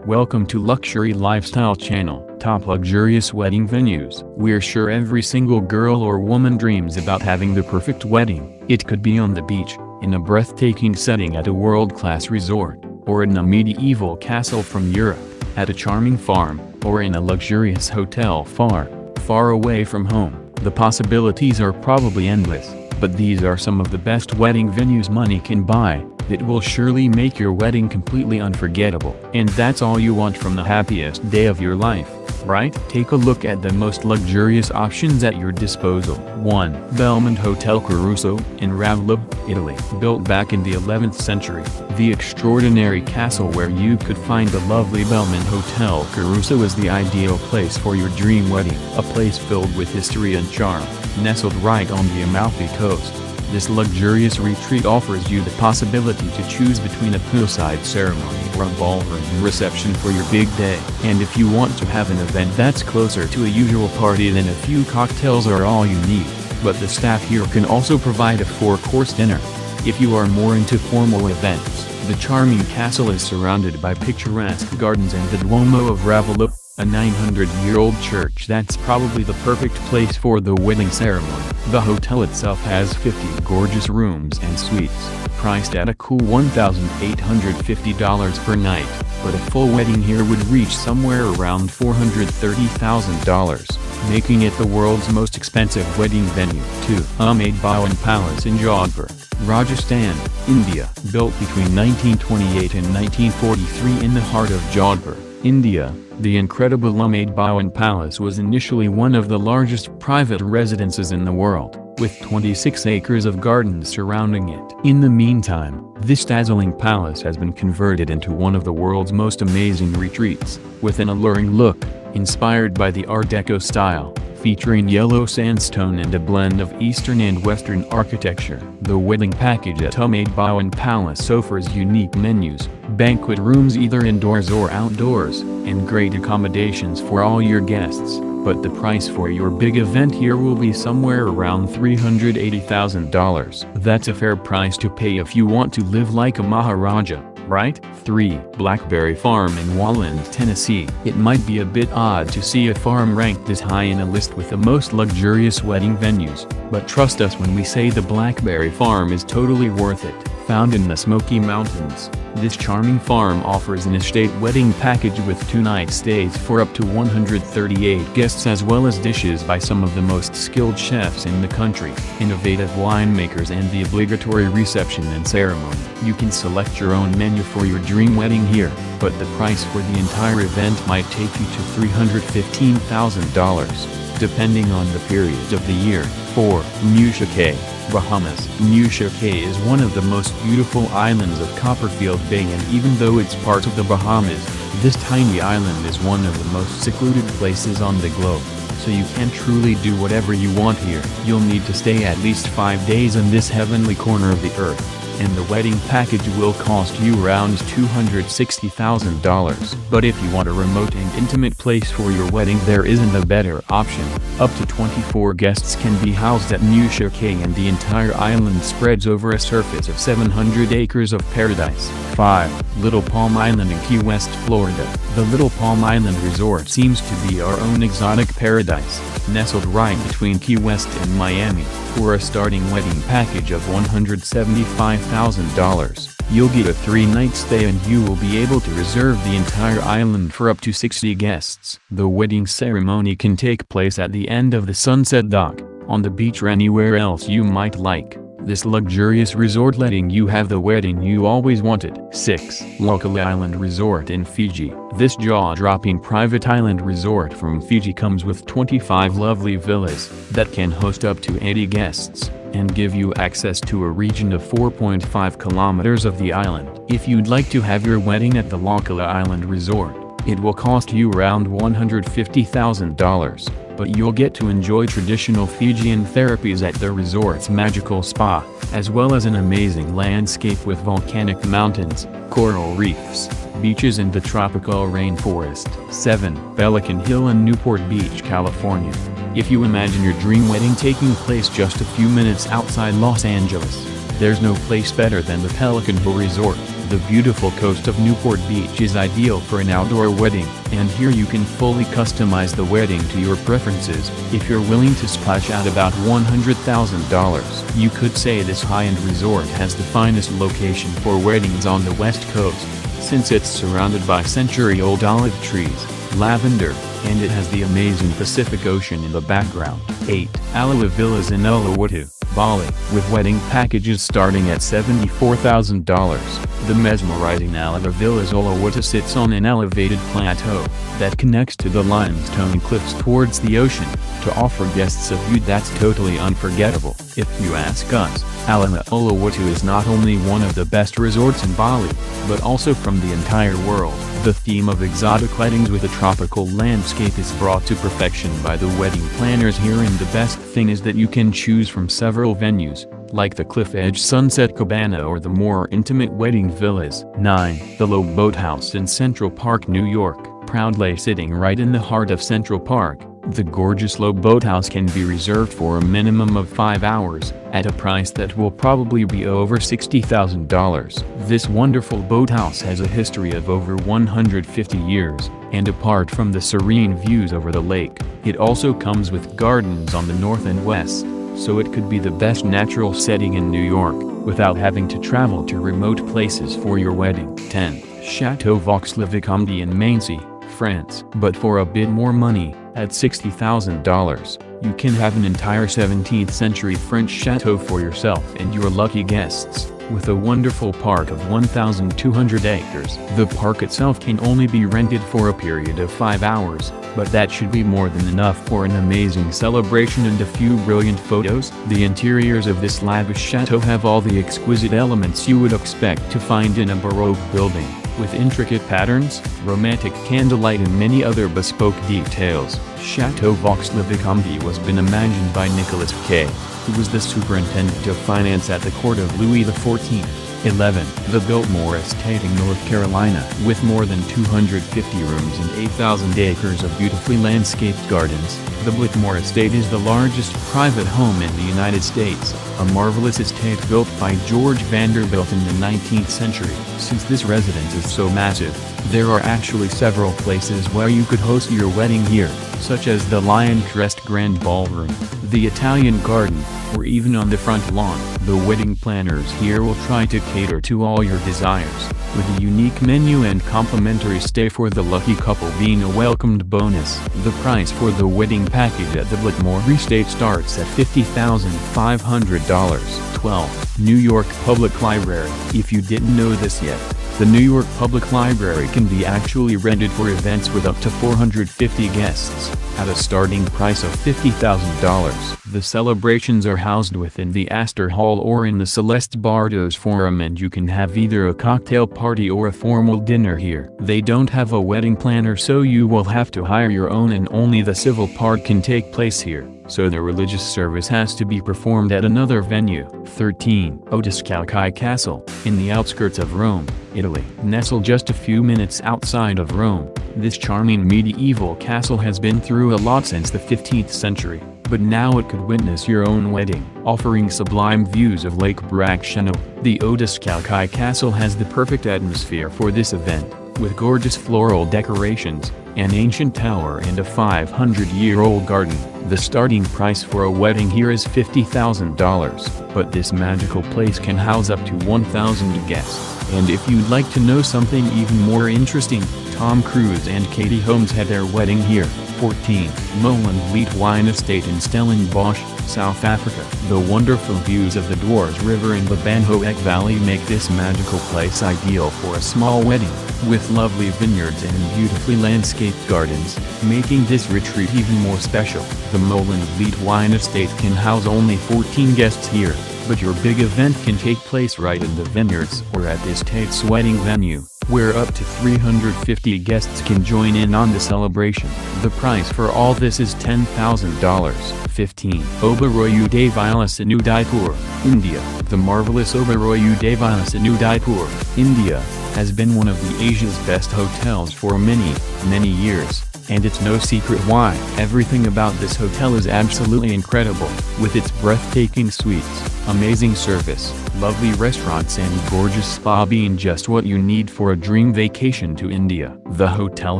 Welcome to Luxury Lifestyle Channel, top luxurious wedding venues. We're sure every single girl or woman dreams about having the perfect wedding. It could be on the beach, in a breathtaking setting at a world-class resort, or in a medieval castle from Europe, at a charming farm, or in a luxurious hotel far, far away from home. The possibilities are probably endless, but these are some of the best wedding venues money can buy. It will surely make your wedding completely unforgettable. And that's all you want from the happiest day of your life, right? Take a look at the most luxurious options at your disposal. 1. Belmond Hotel Caruso, in Ravlob, Italy. Built back in the 11th century, the extraordinary castle where you could find the lovely Belmond Hotel Caruso is the ideal place for your dream wedding. A place filled with history and charm, nestled right on the Amalfi Coast. This luxurious retreat offers you the possibility to choose between a poolside ceremony or a ballroom reception for your big day. And if you want to have an event that's closer to a usual party, then a few cocktails are all you need. But the staff here can also provide a 4-course dinner. If you are more into formal events, the charming castle is surrounded by picturesque gardens and the Duomo of Ravlob, a 900-year-old church that's probably the perfect place for the wedding ceremony. The hotel itself has 50 gorgeous rooms and suites, priced at a cool $1,850 per night, but a full wedding here would reach somewhere around $430,000, making it the world's most expensive wedding venue. 2. Umaid Bhawan Palace in Jodhpur, Rajasthan, India. Built between 1928 and 1943 in the heart of Jodhpur, India, the incredible Umaid Bhawan Palace was initially one of the largest private residences in the world, with 26 acres of gardens surrounding it. In the meantime, this dazzling palace has been converted into one of the world's most amazing retreats, with an alluring look, inspired by the Art Deco style, featuring yellow sandstone and a blend of Eastern and Western architecture. The wedding package at Umaid Bhawan Palace offers unique menus, banquet rooms either indoors or outdoors, and great accommodations for all your guests. But the price for your big event here will be somewhere around $380,000. That's a fair price to pay if you want to live like a Maharaja, right? 3. Blackberry Farm in Walland, Tennessee. It might be a bit odd to see a farm ranked this high in a list with the most luxurious wedding venues, but trust us when we say the Blackberry Farm is totally worth it. Found in the Smoky Mountains, this charming farm offers an estate wedding package with 2-night stays for up to 138 guests, as well as dishes by some of the most skilled chefs in the country, innovative winemakers, and the obligatory reception and ceremony. You can select your own menu for your dream wedding here, but the price for the entire event might take you to $315,000, depending on the period of the year. 4. Nusa Cay, Bahamas. Nusa Cay is one of the most beautiful islands of Copperfield Bay, and even though it's part of the Bahamas, this tiny island is one of the most secluded places on the globe, so you can truly do whatever you want here. You'll need to stay at least 5 days in this heavenly corner of the earth, and the wedding package will cost you around $260,000. But if you want a remote and intimate place for your wedding, there isn't a better option. Up to 24 guests can be housed at Nusa Cay, and the entire island spreads over a surface of 700 acres of paradise. 5. Little Palm Island in Key West, Florida. The Little Palm Island Resort seems to be our own exotic paradise, nestled right between Key West and Miami. For a starting wedding package of $175,000, you'll get a 3-night stay, and you will be able to reserve the entire island for up to 60 guests. The wedding ceremony can take place at the end of the Sunset Dock, on the beach, or anywhere else you might like. This luxurious resort letting you have the wedding you always wanted. 6. Lokale Island Resort in Fiji. This jaw-dropping private island resort from Fiji comes with 25 lovely villas that can host up to 80 guests, and give you access to a region of 4.5 kilometers of the island. If you'd like to have your wedding at the Lokale Island Resort, it will cost you around $150,000. But you'll get to enjoy traditional Fijian therapies at the resort's magical spa, as well as an amazing landscape with volcanic mountains, coral reefs, beaches, and the tropical rainforest. 7. Pelican Hill in Newport Beach, California. If you imagine your dream wedding taking place just a few minutes outside Los Angeles, there's no place better than the Pelican Hill Resort. The beautiful coast of Newport Beach is ideal for an outdoor wedding, and here you can fully customize the wedding to your preferences. If you're willing to splash out about $100,000, you could say this high-end resort has the finest location for weddings on the West Coast, since it's surrounded by century-old olive trees, lavender, and it has the amazing Pacific Ocean in the background. 8. Alawa Villas in Uluwatu, Bali. With wedding packages starting at $74,000, the mesmerizing Alawa Villas Uluwatu sits on an elevated plateau that connects to the limestone cliffs towards the ocean, to offer guests a view that's totally unforgettable. If you ask us, Alawa Uluwatu is not only one of the best resorts in Bali, but also from the entire world. The theme of exotic weddings with a tropical landscape is brought to perfection by the wedding planners here, and the best thing is that you can choose from several venues, like the Cliff Edge Sunset Cabana or the more intimate wedding villas. 9. The Lowe Boathouse in Central Park, New York. Proudly sitting right in the heart of Central Park, the gorgeous Lowe Boathouse can be reserved for a minimum of 5 hours, at a price that will probably be over $60,000. This wonderful boathouse has a history of over 150 years, and apart from the serene views over the lake, it also comes with gardens on the north and west, so it could be the best natural setting in New York, without having to travel to remote places for your wedding. 10. Chateau Vaux-le-Vicomte in Maincy, France. But for a bit more money, at $60,000, you can have an entire 17th century French chateau for yourself and your lucky guests, with a wonderful park of 1,200 acres. The park itself can only be rented for a period of 5 hours, but that should be more than enough for an amazing celebration and a few brilliant photos. The interiors of this lavish chateau have all the exquisite elements you would expect to find in a Baroque building, with intricate patterns, romantic candlelight and many other bespoke details. Chateau Vaux-le-Vicomte was been imagined by Nicolas Fouquet, who was the superintendent of finance at the court of Louis XIV. 11. The Biltmore Estate in North Carolina. With more than 250 rooms and 8,000 acres of beautifully landscaped gardens, the Biltmore Estate is the largest private home in the United States, a marvelous estate built by George Vanderbilt in the 19th century. Since this residence is so massive, there are actually several places where you could host your wedding here, such as the Lion Crest Grand Ballroom, the Italian Garden, or even on the front lawn. The wedding planners here will try to cater to all your desires, with a unique menu and complimentary stay for the lucky couple being a welcomed bonus. The price for the wedding package at the Biltmore Estate starts at $50,500. 12. New York Public Library. If you didn't know this yet, the New York Public Library can be actually rented for events with up to 450 guests, at a starting price of $50,000. The celebrations are housed within the Astor Hall or in the Celeste Bardos Forum, and you can have either a cocktail party or a formal dinner here. They don't have a wedding planner, so you will have to hire your own, and only the civil part can take place here, so the religious service has to be performed at another venue. 13. Odescalchi Castle, in the outskirts of Rome, Italy. Nestled just a few minutes outside of Rome, this charming medieval castle has been through a lot since the 15th century, but now it could witness your own wedding. Offering sublime views of Lake Bracciano, the Odescalchi Castle has the perfect atmosphere for this event, with gorgeous floral decorations, an ancient tower and a 500-year-old garden. The starting price for a wedding here is $50,000, but this magical place can house up to 1,000 guests. And if you'd like to know something even more interesting, Tom Cruise and Katie Holmes had their wedding here. 14. Molenvliet Wine Estate in Stellenbosch, South Africa. The wonderful views of the Dwars River and the Banhoek Valley make this magical place ideal for a small wedding, with lovely vineyards and beautifully landscaped gardens, making this retreat even more special. The Molenvliet Wine Estate can house only 14 guests here, but your big event can take place right in the vineyards or at the estate's wedding venue, where up to 350 guests can join in on the celebration. The price for all this is $10,000. 15. Oberoi Udaipur in Udaipur, India. The marvelous Oberoi Udaipur in Udaipur, India, has been one of the Asia's best hotels for many years, and it's no secret why. Everything about this hotel is absolutely incredible, with its breathtaking suites, Amazing service, lovely restaurants and gorgeous spa being just what you need for a dream vacation to India. The hotel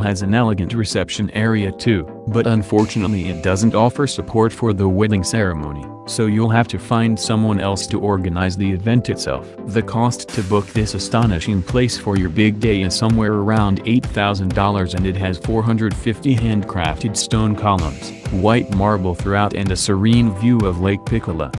has an elegant reception area too, but unfortunately it doesn't offer support for the wedding ceremony, so you'll have to find someone else to organize the event itself. The cost to book this astonishing place for your big day is somewhere around $8,000, and it has 450 handcrafted stone columns, white marble throughout, and a serene view of Lake Pichola.